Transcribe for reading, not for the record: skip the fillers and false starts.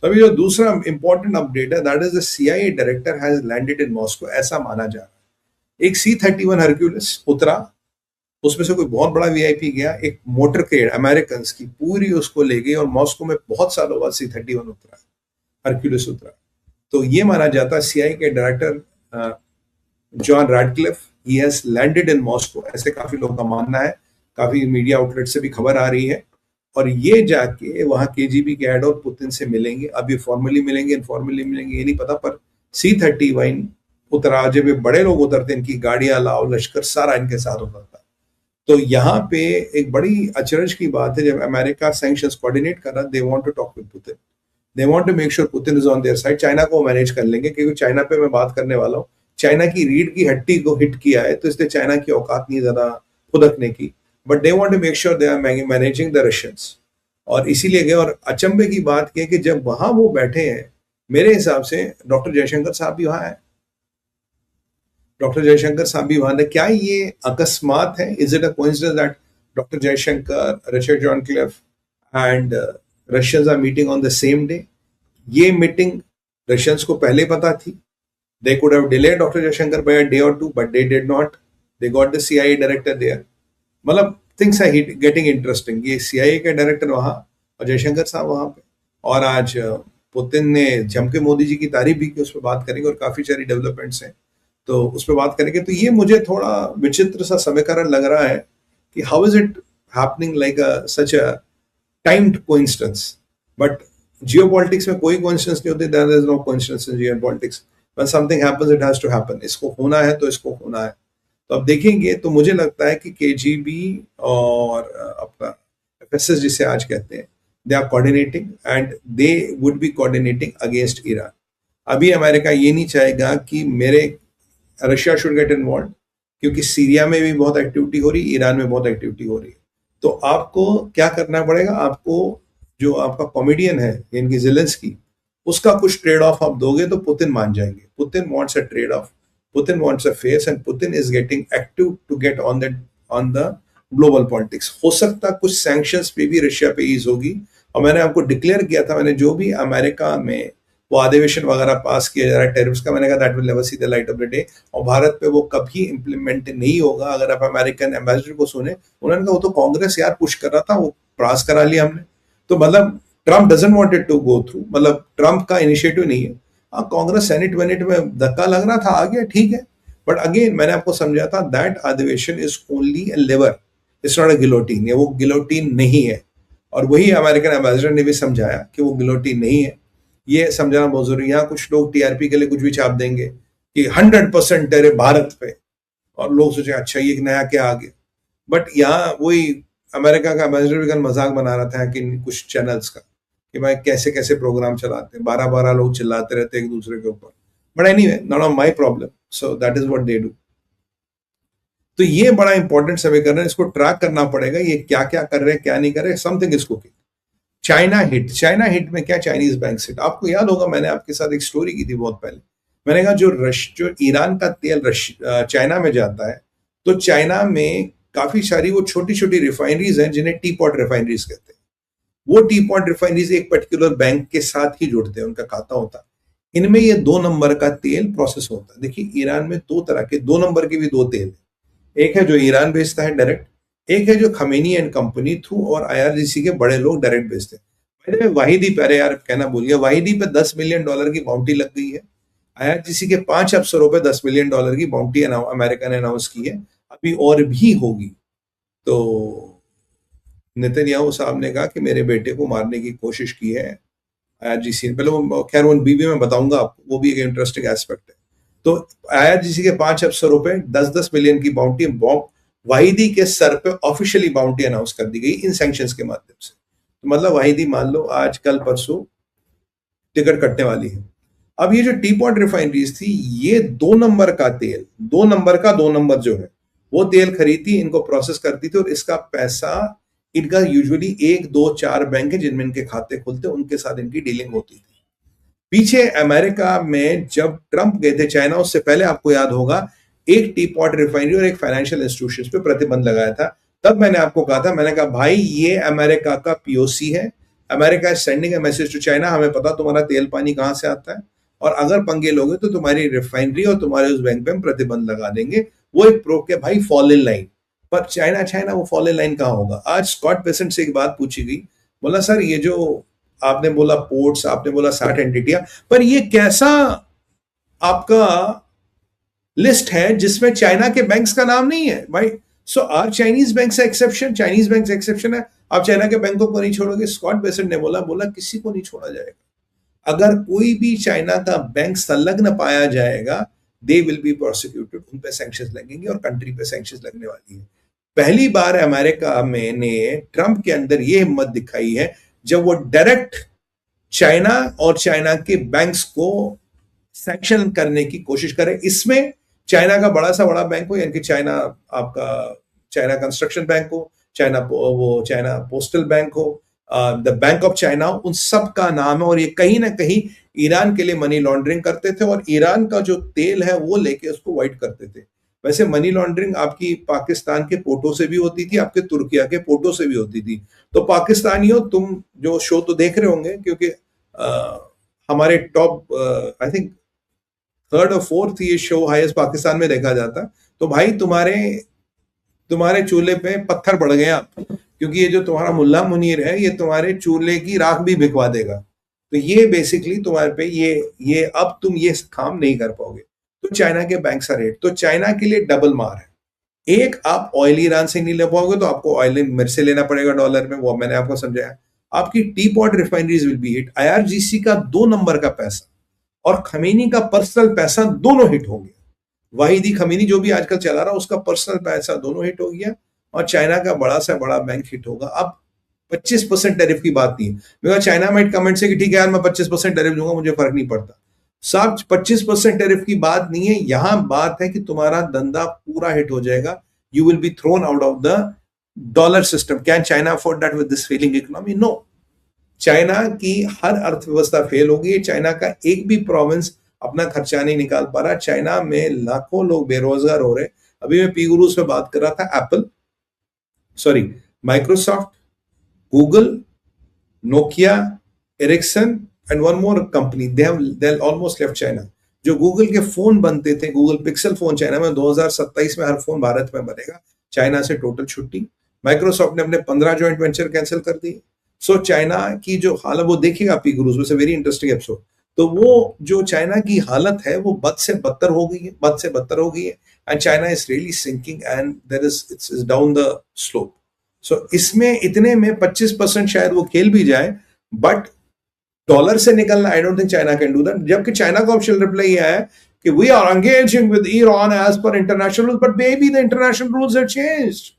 तो अभी जो दूसरा इंपॉर्टेंट अपडेट है, that is the CIA director has landed in Moscow, ऐसा माना जा रहा है। एक C-31 हरक्यूलिस उतरा, उसमें से कोई बहुत बड़ा वीआईपी गया, एक मोटरकेड अमेरिकन की पूरी उसको ले गई, और मॉस्को में बहुत सालों बाद C-31 उतरा, हरक्यूलिस उतरा। तो ये माना जाता है सीआईए के director John Radcliffe, he has landed in Moscow, ऐसे काफी लोगों का मानना है, काफी मीडिया आउटलेट से भी खबर आ रही है। और ये जाके वहां केजीबी के हेड और पुतिन से मिलेंगे। अब ये फॉर्मली मिलेंगे इनफॉर्मली मिलेंगे ये नहीं पता, पर C-31 उतरा, जब ये बड़े लोग उतरते, इनकी गाड़ियां लाओ, लश्कर सारा इनके साथ उतरता। तो यहाँ पे एक बड़ी अचरज की बात है, जब अमेरिका सैंक्शंस कोऑर्डिनेट कर रहा, they want to talk with Putin, they want to make sure Putin is on their side. China को मैनेज कर लेंगे, क्योंकि चाइना पे मैं बात करने वाला हूँ। चाइना की रीढ़ की हड्डी को हिट किया है, तो इसलिए चाइना की औकात नहीं ज्यादा फुदकने की, but they want to make sure they are managing the Russians. और इसीलिए गए। और अचंभे की बात यह कि जब वहां वो बैठे हैं, मेरे हिसाब से डॉक्टर जयशंकर साहब भी वहां है, डॉक्टर जयशंकर साहब भी वहां है। क्या ये अकस्मात है? Is it a coincidence that doctor Jaishankar, Richard John Cliff and Russians are meeting on the same day? ये मीटिंग रशियंस को पहले पता थी। They could have delayed doctor Jaishankar by a day और two, but they did not. They got the CIA director there. मतलब things are getting interesting. ये CIA के director वहां और जयशंकर साहब वहां पे। और आज पुतिन ने जम के मोदी जी की तारीफ भी की, उस पर बात करेंगे, और काफी सारी डेवलपमेंट्स हैं तो उस पर बात करेंगे। तो ये मुझे थोड़ा विचित्र सा समीकरण लग रहा है कि how is it happening like such a timed coincidence. But geopolitics में कोई कोइंसिडेंस नहीं होती, there is no coincidence in geopolitics. When something happens it has to happen. इसको होना है तो इसको होना है। तो अब देखेंगे। तो मुझे लगता है कि केजीबी और अपना एफएसएस जिसे आज कहते हैं, they are coordinating and they would be coordinating against Iran. अभी अमेरिका ये नहीं चाहेगा कि मेरे रशिया शुड गेट इन्वॉल्व, क्योंकि सीरिया में भी बहुत एक्टिविटी हो रही है, ईरान में बहुत एक्टिविटी हो रही है। तो आपको क्या करना पड़ेगा? आपको जो आपका कॉमेडियन है इनकी जेलेंस्की, उसका कुछ ट्रेड ऑफ आप दोगे तो पुतिन मान जाएंगे। Putin wants a trade off, Putin wants a face, and Putin is getting active to get on the global politics. हो सकता कुछ सैंक्शंस पे भी रशिया पे ईज होगी। और मैंने आपको डिक्लेयर किया था, मैंने जो भी अमेरिका में वो अधिवेशन वगैरह पास किया जा रहा है टेरिफ्स का, मैंने कहा that will never see the light of the day. और भारत पे वो कभी इंप्लीमेंट नहीं होगा। अगर आप अमेरिकन एम्बेसडर को सुने, उन्होंने कहा वो तो कांग्रेस यार पुश कर रहा था, वो पास करा लिया हमने। तो मतलब Trump doesn't want it to go through, मतलब ट्रम्प का इनिशिएटिव नहीं है। हाँ, कांग्रेस सेनेट वेनेट में धक्का लग रहा था, आ गया, ठीक है। बट अगेन मैंने आपको समझा था दैट अधिवेशन is only a lever, it's not a guillotine. वो गिलोटीन नहीं है। और वही अमेरिकन एम्बेसडर ने भी समझाया कि वो गिलोटीन नहीं है। ये समझाना बहुत जरूरी है। यहाँ कुछ लोग टीआरपी के लिए कुछ भी छाप देंगे कि 100% टेरे भारत पे, और लोग सोचे अच्छा ये नया क्या आ गया। बट यहाँ वही अमेरिका का एम्बेसडर भी कल मजाक बना रहा था कि कुछ चैनल्स का, कि भाई कैसे कैसे प्रोग्राम चलाते हैं, 12-12 लोग चिल्लाते रहते हैं एक दूसरे के ऊपर। But anyway, not of my problem, so that is what they do. तो ये बड़ा इंपॉर्टेंट समीकरण है, इसको ट्रैक करना पड़ेगा, ये क्या क्या कर रहे हैं क्या नहीं कर रहे। Something is cooking. China hit, China hit में क्या, चाइनीज बैंक हिट। आपको याद होगा मैंने आपके साथ एक स्टोरी की थी बहुत पहले। मैंने कहा जो ईरान का तेल चाइना में जाता है, तो चाइना में काफी सारी वो छोटी छोटी रिफाइनरीज हैं जिन्हें टी पॉट रिफाइनरीज कहते हैं। वो टी पॉट रिफाइनरीज एक पर्टिकुलर बैंक के साथ ही जुड़ते हैं, उनका खाता होता है। इनमें ये 2 नंबर का तेल प्रोसेस होता है। देखिए ईरान में दो तरह के, 2 नंबर के भी दो तेल है। एक है जो ईरान बेचता है डायरेक्ट, एक है जो खमेनी एंड कंपनी थ्रू और आईआरजीसी के बड़े लोग डायरेक्ट बेचते हैं। पहले वाहिदी पे, अरे यार कहना भूल गया, वाहिदी पे $10 मिलियन की बाउंटी लग गई है। आईआरजीसी के 5 अफसरों पे $10 मिलियन की बाउंटी अमेरिका ने अनाउंस की है, अभी और भी होगी। तो नेतन्याहू साहब ने कहा कि मेरे बेटे को मारने की कोशिश की है आईआरजीसी ने। पहले वो खैर वो बीवी में बताऊंगा आपको, वो भी एक इंटरेस्टिंग एस्पेक्ट है। तो आईआरजीसी के 5 अफसरों पे 10-10 मिलियन की बाउंटी वाहिदी के सर पे ऑफिशियली बाउंटी अनाउंस कर दी गई इन सैंक्शंस के माध्यम से। तो मतलब वाहिदी मान लो आज कल परसों टिकट कटने वाली है। अब ये जो टी पॉट रिफाइनरीज थी, ये 2 नंबर का तेल, 2 नंबर का 2 नंबर जो है वो तेल खरीदती, इनको प्रोसेस करती थी, और इसका पैसा इनका यूजुअली 1, 2, 4 बैंक है जिनमें इनके खाते खुलते, उनके साथ इनकी डीलिंग होती थी। पीछे अमेरिका में जब ट्रंप गए थे चाइना, उससे पहले आपको याद होगा एक टी पॉट रिफाइनरी और एक फाइनेंशियल इंस्टीट्यूशन पे प्रतिबंध लगाया था। तब मैंने आपको कहा था, मैंने कहा भाई ये अमेरिका का पीओसी है, America is sending a message to China, हमें पता तुम्हारा तेल पानी कहाँ से आता है, और अगर पंगे लोगे तो तुम्हारी रिफाइनरी और तुम्हारे उस बैंक पे हम प्रतिबंध लगा देंगे। वो एक प्रो के भाई फॉल इन लाइन। पर चाइना चाइना वो फॉल इन लाइन कहाँ होगा? आज स्कॉट बेसेंट से एक बात पूछी गई, बोला सर ये जो आपने बोला पोर्ट्स, आपने बोला 60 एंटिटियां, पर ये कैसा आपका लिस्ट है जिसमें चाइना के बैंक्स का नाम नहीं है भाई? So are Chinese banks exception? Chinese banks exception है, आप चाइना के बैंकों को नहीं छोड़ोगे? स्कॉट बेसेंट ने बोला किसी को नहीं छोड़ा जाएगा। अगर कोई भी चाइना का बैंक संलग्न पाया जाएगा, दे विल बी प्रोसिक्यूटेड, उन पे सैंक्शंस लगेंगे और कंट्री पे सैंक्शंस लगने वाली है। पहली बार अमेरिका में ने ट्रंप के अंदर ये हिम्मत दिखाई है जब वो डायरेक्ट चाइना और चाइना के बैंक्स को सैंक्शन करने की कोशिश करे। इसमें चाइना का बड़ा सा बड़ा बैंक हो, यानी कि चाइना आपका चाइना कंस्ट्रक्शन बैंक हो, चाइना पोस्टल बैंक हो, द बैंक ऑफ चाइना, उन सब का नाम है। और ये कहीं ना कहीं ईरान के लिए मनी लॉन्ड्रिंग करते थे और ईरान का जो तेल है वो लेके उसको वाइट करते थे। वैसे मनी लॉन्ड्रिंग आपकी पाकिस्तान के पोर्टों से भी होती थी, आपके तुर्किया के पोर्टों से भी होती थी। तो पाकिस्तानियों, तुम जो शो तो देख रहे होंगे, क्योंकि हमारे टॉप आई थिंक थर्ड और फोर्थ ये शो हाईएस्ट पाकिस्तान में देखा जाता। तो भाई तुम्हारे चूल्हे पे पत्थर पड़ गए आप, क्योंकि ये जो तुम्हारा मुल्ला मुनीर है ये तुम्हारे चूल्हे की राख भी भिखवा देगा। तो ये बेसिकली तुम्हारे पे ये अब तुम ये काम नहीं कर पाओगे। तो चाइना के बैंक का रेट, तो चाइना के लिए डबल मार है। एक, आप ऑयल ईरान से नहीं ले पाओगे तो आपको ऑयल मेरे से लेना पड़ेगा डॉलर में, वो मैंने आपको समझाया। आपकी T pot refineries will be hit, IRGC का 2 नंबर का पैसा और खमीनी का पर्सनल पैसा दोनों हिट हो गया। वाहिदी खमीनी जो भी आजकल चला रहा उसका पर्सनल पैसा दोनों हिट हो गया, और चाइना का बड़ा से बड़ा बैंक हिट होगा। अब 25% टैरिफ की बात नहीं है, मेरा चाइना माइट कमेंट से कि ठीक है यार मैं 25% टैरिफ दूंगा, मुझे फर्क नहीं पड़ता। साहब 25% टैरिफ की बात नहीं है, यहां बात है कि तुम्हारा धंधा पूरा हिट हो जाएगा। You will be thrown out of the dollar system. Can China afford that with this failing economy? No. China की हर अर्थव्यवस्था फेल हो गई। चाइना का एक भी प्रोविंस अपना खर्चा नहीं निकाल पा रहा। चाइना में लाखों लोग बेरोजगार हो रहे। अभी मैं पी गुरुज पे बात कर रहा था, Apple, sorry, Microsoft, Google, Nokia, Ericsson and one more company, they almost left China. जो गूगल के फोन बनते थे, गूगल पिक्सल फोन, चाइना में 2027 में हर फोन भारत में बनेगा। चाइना से टोटल छुट्टी। माइक्रोसॉफ्ट ने अपने 15 जॉइंट वेंचर कैंसिल कर दिए। सो चाइना की जो हालत, वो देखिएगा पी गुरुज में, वेरी इंटरेस्टिंग एपिसोड। तो वो जो चाइना की हालत है वो बद से बदतर हो गई है, and China is really sinking and there is it's down the slope. So इसमें इतने में 25% शायद वो खेल भी जाए, बट डॉलर से निकलना, I don't think China can do that. जबकि चाइना का ऑफिशियल रिप्लाई यह है कि we are engaging with Iran as per international rules, but maybe the international rules have changed.